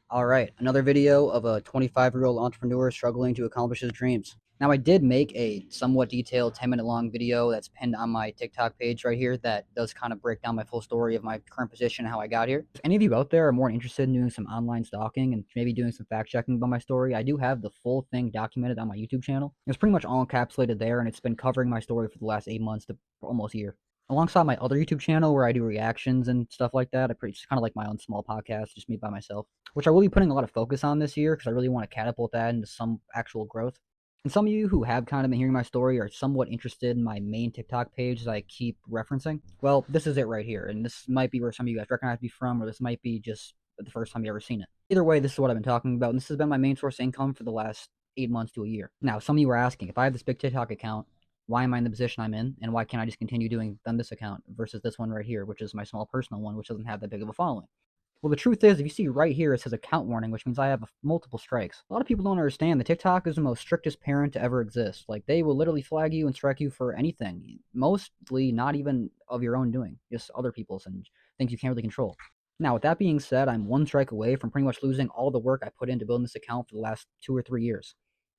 Alright, another video of a 25-year-old entrepreneur struggling to accomplish his dreams. Now, I did make a somewhat detailed 10-minute long video that's pinned on my TikTok page right here that does kind of break down my full story of my current position and how I got here. If any of you out there are more interested in doing some online stalking and maybe doing some fact checking about my story, I do have the full thing documented on my YouTube channel. It's pretty much all encapsulated there, and it's been covering my story for the last 8 months to almost a year. Alongside my other YouTube channel where I do reactions and stuff like that, it's kind of like my own small podcast, just me by myself, which I will be putting a lot of focus on this year because I really want to catapult that into some actual growth. And some of you who have kind of been hearing my story are somewhat interested in my main TikTok page that I keep referencing. Well, this is it right here, and this might be where some of you guys recognize me from, or this might be just the first time you ever seen it. Either way, this is what I've been talking about, and this has been my main source of income for the last 8 months to a year. Now, some of you are asking, if I have this big TikTok account, why am I in the position I'm in, and why can't I just continue doing on this account versus this one right here, which is my small personal one, which doesn't have that big of a following? Well, the truth is, if you see right here, it says account warning, which means I have multiple strikes. A lot of people don't understand that TikTok is the most strictest parent to ever exist. Like, they will literally flag you and strike you for anything. Mostly not even of your own doing, just other people's and things you can't really control. Now, with that being said, I'm one strike away from pretty much losing all the work I put into building this account for the last 2 or 3 years,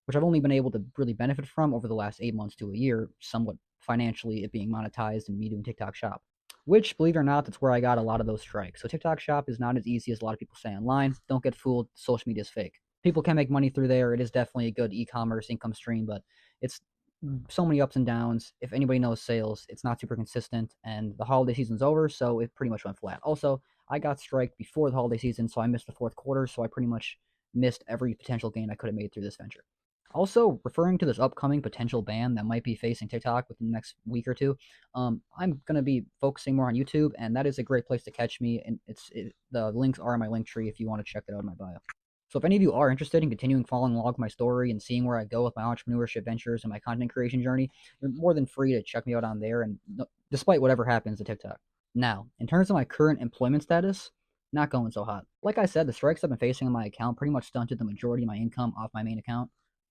which I've only been able to really benefit from over the last 8 months to a year, somewhat financially, it being monetized and me doing TikTok Shop. Which, believe it or not, that's where I got a lot of those strikes. So TikTok Shop is not as easy as a lot of people say online. Don't get fooled. Social media is fake. People can make money through there. It is definitely a good e-commerce income stream, but it's so many ups and downs. If anybody knows sales, it's not super consistent, and the holiday season's over, so it pretty much went flat. Also, I got striked before the holiday season, so I missed the fourth quarter, so I pretty much missed every potential gain I could have made through this venture. Also, referring to this upcoming potential ban that might be facing TikTok within the next week or two, I'm going to be focusing more on YouTube, and that is a great place to catch me. And the links are in my link tree if you want to check it out in my bio. So if any of you are interested in continuing following along with my story and seeing where I go with my entrepreneurship ventures and my content creation journey, you're more than free to check me out on there, and despite whatever happens to TikTok. Now, in terms of my current employment status, not going so hot. Like I said, the strikes I've been facing on my account pretty much stunted the majority of my income off my main account,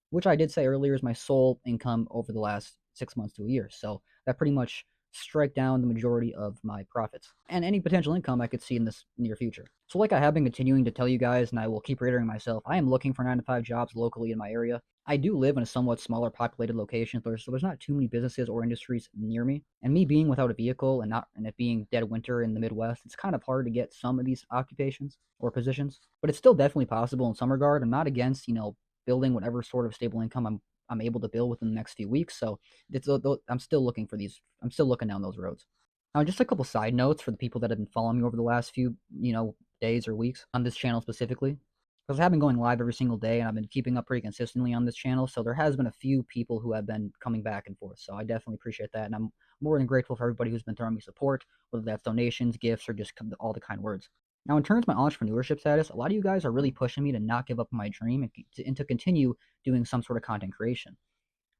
which I did say earlier is my sole income over the last 6 months to a year. So that pretty much strike down the majority of my profits and any potential income I could see in this near future. So like I have been continuing to tell you guys, and I will keep reiterating myself, I am looking for 9 to 5 jobs locally in my area. I do live in a somewhat smaller populated location, so there's not too many businesses or industries near me. And me being without a vehicle and it being dead winter in the Midwest, it's kind of hard to get some of these occupations or positions. But it's still definitely possible in some regard. I'm not against, building whatever sort of stable income I'm able to build within the next few weeks. So I'm still looking for these. I'm still looking down those roads. Now, just a couple side notes for the people that have been following me over the last few days or weeks on this channel specifically, because I have been going live every single day and I've been keeping up pretty consistently on this channel. So there has been a few people who have been coming back and forth. So I definitely appreciate that, and I'm more than grateful for everybody who's been throwing me support, whether that's donations, gifts, or just all the kind words. Now, in terms of my entrepreneurship status, a lot of you guys are really pushing me to not give up on my dream and to continue doing some sort of content creation.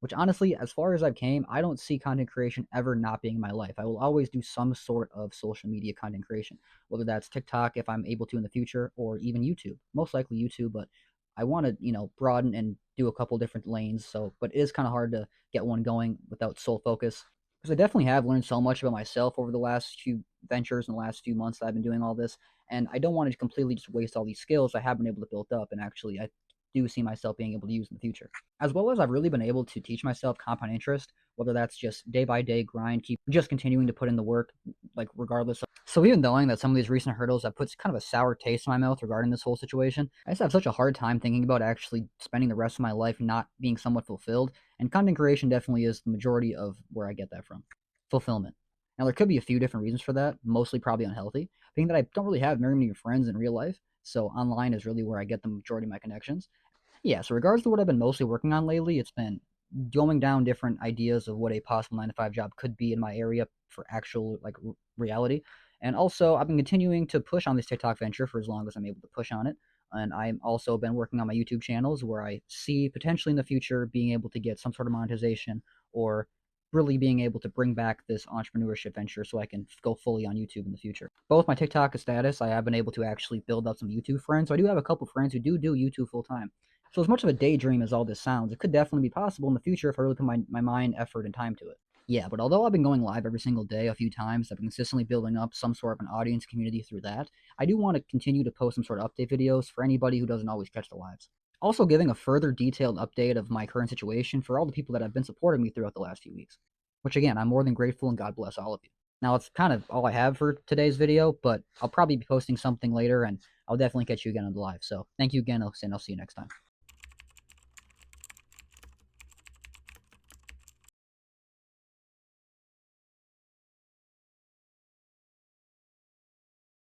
Which honestly, as far as I've came, I don't see content creation ever not being in my life. I will always do some sort of social media content creation, whether that's TikTok if I'm able to in the future, or even YouTube. Most likely YouTube, but I want to, broaden and do a couple different lanes. But it is kind of hard to get one going without sole focus, because I definitely have learned so much about myself over the last few ventures and the last few months that I've been doing all this, and I don't want to completely just waste all these skills I have been able to build up, and actually I do see myself being able to use in the future. As well as I've really been able to teach myself compound interest, whether that's just day by day grind, keep just continuing to put in the work, like regardless of. So even knowing that some of these recent hurdles have put kind of a sour taste in my mouth regarding this whole situation, I just have such a hard time thinking about actually spending the rest of my life not being somewhat fulfilled, and content creation definitely is the majority of where I get that from. Fulfillment. Now, there could be a few different reasons for that, mostly probably unhealthy, being that I don't really have very many friends in real life, so online is really where I get the majority of my connections. Yeah, so regards to what I've been mostly working on lately, it's been going down different ideas of what a possible 9 to 5 job could be in my area for actual reality. And also, I've been continuing to push on this TikTok venture for as long as I'm able to push on it. And I've also been working on my YouTube channels where I see potentially in the future being able to get some sort of monetization, or really being able to bring back this entrepreneurship venture so I can go fully on YouTube in the future. Both my TikTok status, I have been able to actually build up some YouTube friends. So I do have a couple friends who do YouTube full time. So as much of a daydream as all this sounds, it could definitely be possible in the future if I really put my mind, effort, and time to it. Yeah, but although I've been going live every single day a few times, I've been consistently building up some sort of an audience community through that. I do want to continue to post some sort of update videos for anybody who doesn't always catch the lives. Also, giving a further detailed update of my current situation for all the people that have been supporting me throughout the last few weeks, which again, I'm more than grateful and God bless all of you. Now, it's kind of all I have for today's video, but I'll probably be posting something later and I'll definitely catch you again on the live. So, thank you again, and I'll see you next time.